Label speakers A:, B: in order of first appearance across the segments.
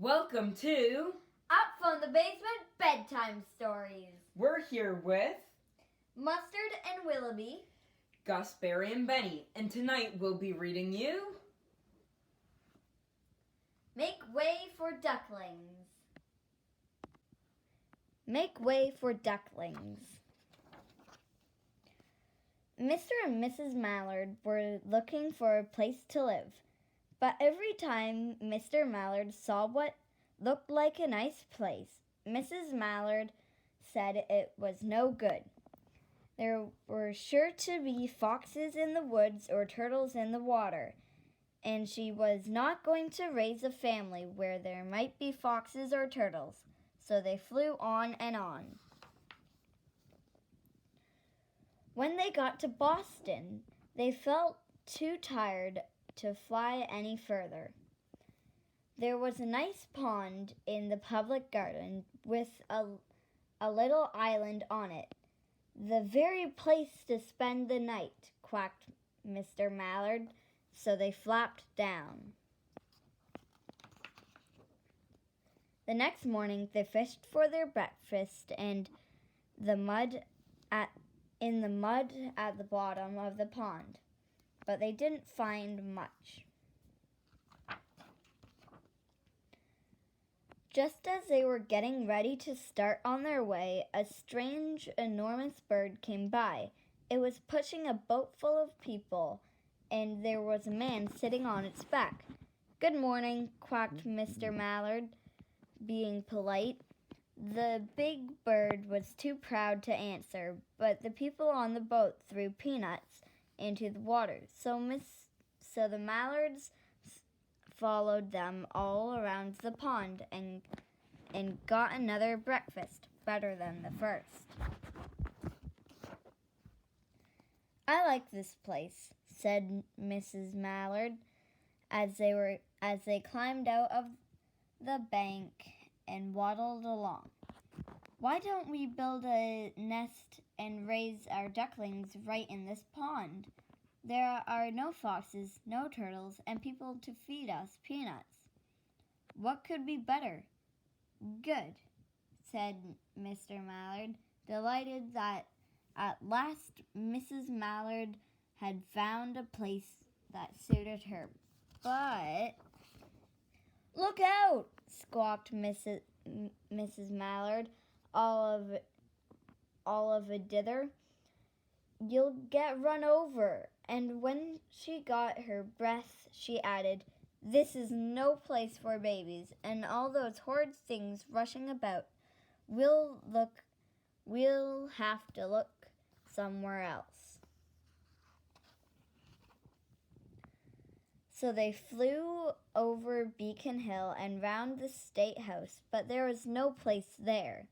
A: Welcome to
B: Up from the Basement Bedtime Stories.
A: We're here with
B: Mustard and Willoughby,
A: Gus, Barry, and Benny, and tonight we'll be reading you
B: Make Way for Ducklings. Make Way for Ducklings. Mr. and Mrs. Mallard were looking for a place to live, but every time Mr. Mallard saw what looked like a nice place, Mrs. Mallard said it was no good. There were sure to be foxes in the woods or turtles in the water, and she was not going to raise a family where there might be foxes or turtles, so they flew on and on. When they got to Boston, they felt too tired to fly any further. There was a nice pond in the public garden with a little island on it. The very place to spend the night, quacked Mr. Mallard, so they flapped down. The next morning they fished for their breakfast and in the mud at the bottom of the pond, but they didn't find much. Just as they were getting ready to start on their way, a strange, enormous bird came by. It was pushing a boat full of people, and there was a man sitting on its back. "Good morning," quacked Mr. Mallard, being polite. The big bird was too proud to answer, but the people on the boat threw peanuts into the water, so the Mallards followed them all around the pond and got another breakfast, better than the first. "I like this place," said Mrs. Mallard as they climbed out of the bank and waddled along. "Why don't we build a nest and raise our ducklings right in this pond? There are no foxes, no turtles, and people to feed us peanuts. What could be better?" "Good," said Mr. Mallard, delighted that at last Mrs. Mallard had found a place that suited her. But "Look out!" squawked Mrs. Mallard, all of a dither. "You'll get run over." And when she got her breath, she added, "This is no place for babies, and all those horrid things rushing about. We'll have to look somewhere else." So they flew over Beacon Hill and round the State House, but there was no place there.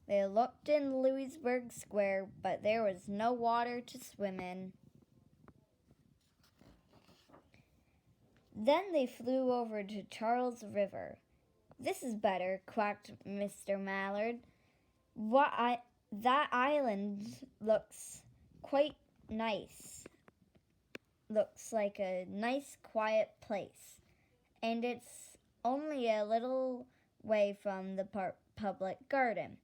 B: They looked in Louisburg Square, but there was no water to swim in. Then they flew over to Charles River. "This is better," quacked Mr. Mallard. That island looks quite nice. Looks like a nice, quiet place, and it's only a little way from the public garden."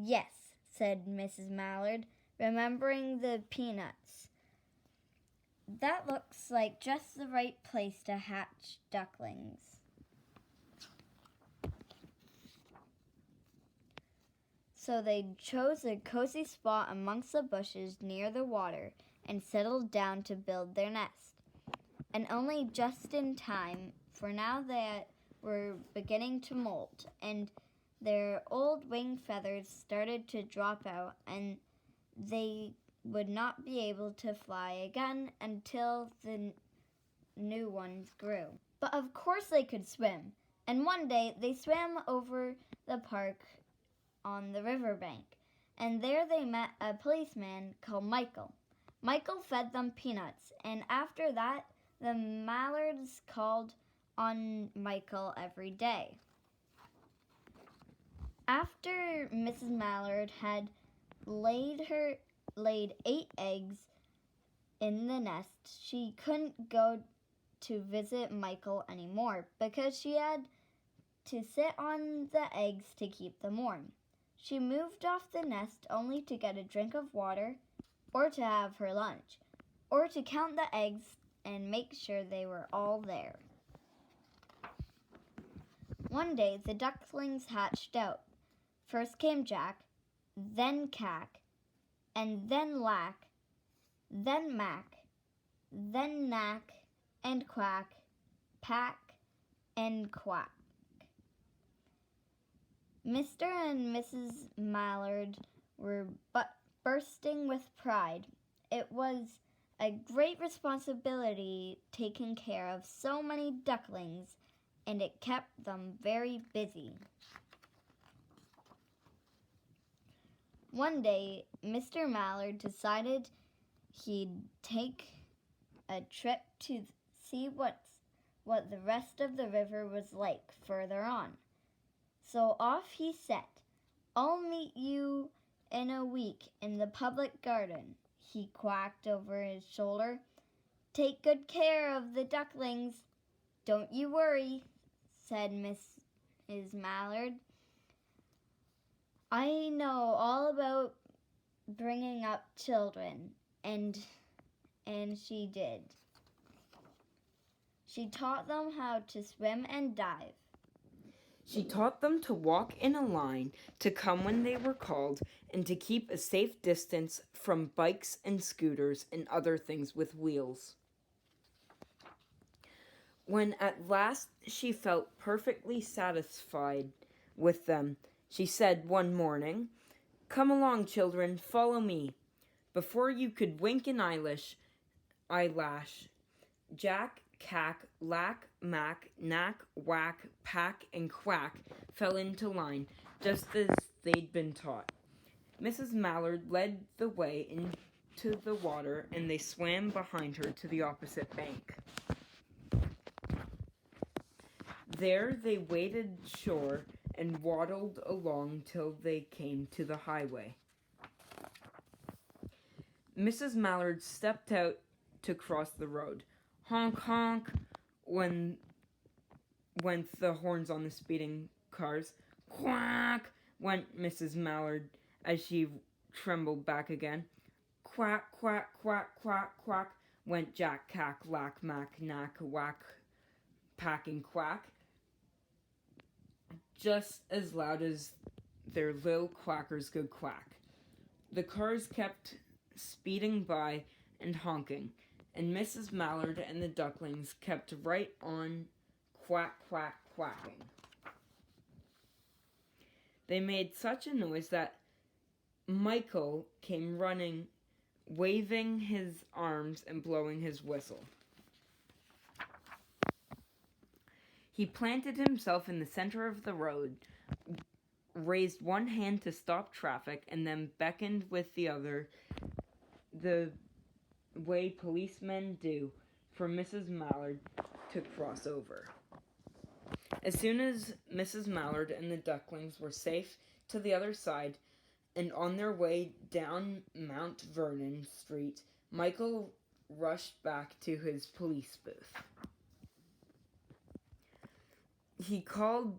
B: "Yes," said Mrs. Mallard, remembering the peanuts. "That looks like just the right place to hatch ducklings." So they chose a cozy spot amongst the bushes near the water and settled down to build their nest. And only just in time, for now they were beginning to molt, and their old wing feathers started to drop out, and they would not be able to fly again until the new ones grew. But of course they could swim, and one day they swam over the park on the riverbank, and there they met a policeman called Michael. Michael fed them peanuts, and after that the Mallards called on Michael every day. After Mrs. Mallard had laid 8 eggs in the nest, she couldn't go to visit Michael anymore because she had to sit on the eggs to keep them warm. She moved off the nest only to get a drink of water, or to have her lunch, or to count the eggs and make sure they were all there. One day the ducklings hatched out. First came Jack, then Cack, and then Lack, then Mac, then Knack, and Quack, Pack, and Quack. Mr. and Mrs. Mallard were bursting with pride. It was a great responsibility taking care of so many ducklings, and it kept them very busy. One day, Mr. Mallard decided he'd take a trip to see what the rest of the river was like further on. So off he set. "I'll meet you in a week in the public garden," he quacked over his shoulder. "Take good care of the ducklings." "Don't you worry," said Mrs. Mallard. "I know all about bringing up children," and she did. She taught them how to swim and dive.
A: She taught them to walk in a line, to come when they were called, and to keep a safe distance from bikes and scooters and other things with wheels. When at last she felt perfectly satisfied with them, she said one morning, "Come along, children, follow me." Before you could wink an eyelash, Jack, Cack, Lack, Mac, Knack, Whack, Pack, and Quack fell into line, just as they'd been taught. Mrs. Mallard led the way into the water, and they swam behind her to the opposite bank. There they waded shore and waddled along till they came to the highway. Mrs. Mallard stepped out to cross the road. Honk, honk, went the horns on the speeding cars. Quack, went Mrs. Mallard as she trembled back again. Quack, quack, quack, quack, quack, went Jack, Cack, Lack, Mac, Knack, Whack, Pack, and Quack, just as loud as their little quackers could quack. The cars kept speeding by and honking, and Mrs. Mallard and the ducklings kept right on quack, quack, quacking. They made such a noise that Michael came running, waving his arms and blowing his whistle. He planted himself in the center of the road, raised one hand to stop traffic, and then beckoned with the other, the way policemen do, for Mrs. Mallard to cross over. As soon as Mrs. Mallard and the ducklings were safe to the other side and on their way down Mount Vernon Street, Michael rushed back to his police booth. He called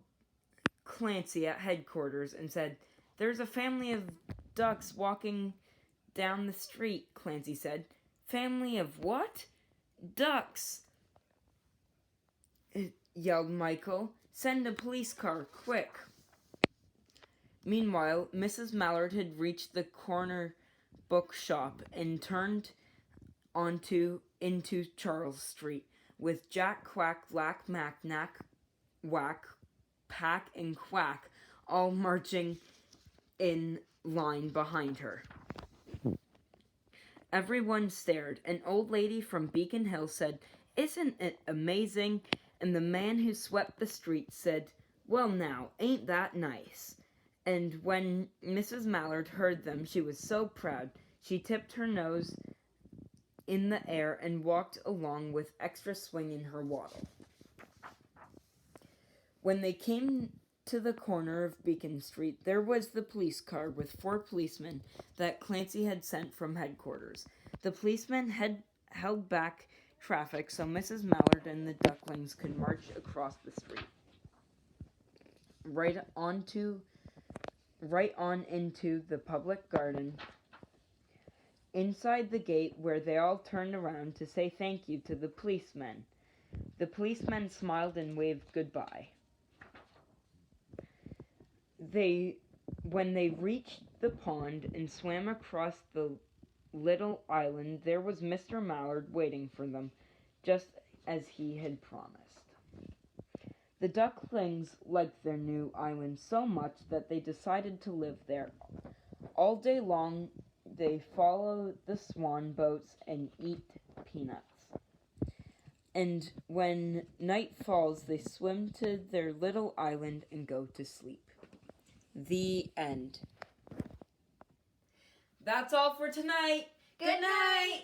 A: Clancy at headquarters and said, "There's a family of ducks walking down the street," Clancy said. "Family of what?" "Ducks," yelled Michael. "Send a police car, quick." Meanwhile, Mrs. Mallard had reached the corner bookshop and turned into Charles Street, with Jack, Quack, Lack, Mac, Knack, Whack, Pack, and Quack all marching in line behind her. Everyone stared. An old lady from Beacon Hill said, "Isn't it amazing?" And the man who swept the street said, "Well now, ain't that nice?" And when Mrs. Mallard heard them, she was so proud, she tipped her nose in the air and walked along with extra swing in her waddle. When they came to the corner of Beacon Street, there was the police car with 4 policemen that Clancy had sent from headquarters. The policemen had held back traffic so Mrs. Mallard and the ducklings could march across the street. Right on into the public garden, inside the gate where they all turned around to say thank you to the policemen. The policemen smiled and waved goodbye. When they reached the pond and swam across the little island, there was Mr. Mallard waiting for them, just as he had promised. The ducklings liked their new island so much that they decided to live there. All day long, they follow the swan boats and eat peanuts. And when night falls, they swim to their little island and go to sleep. The end. That's all for tonight. Good night.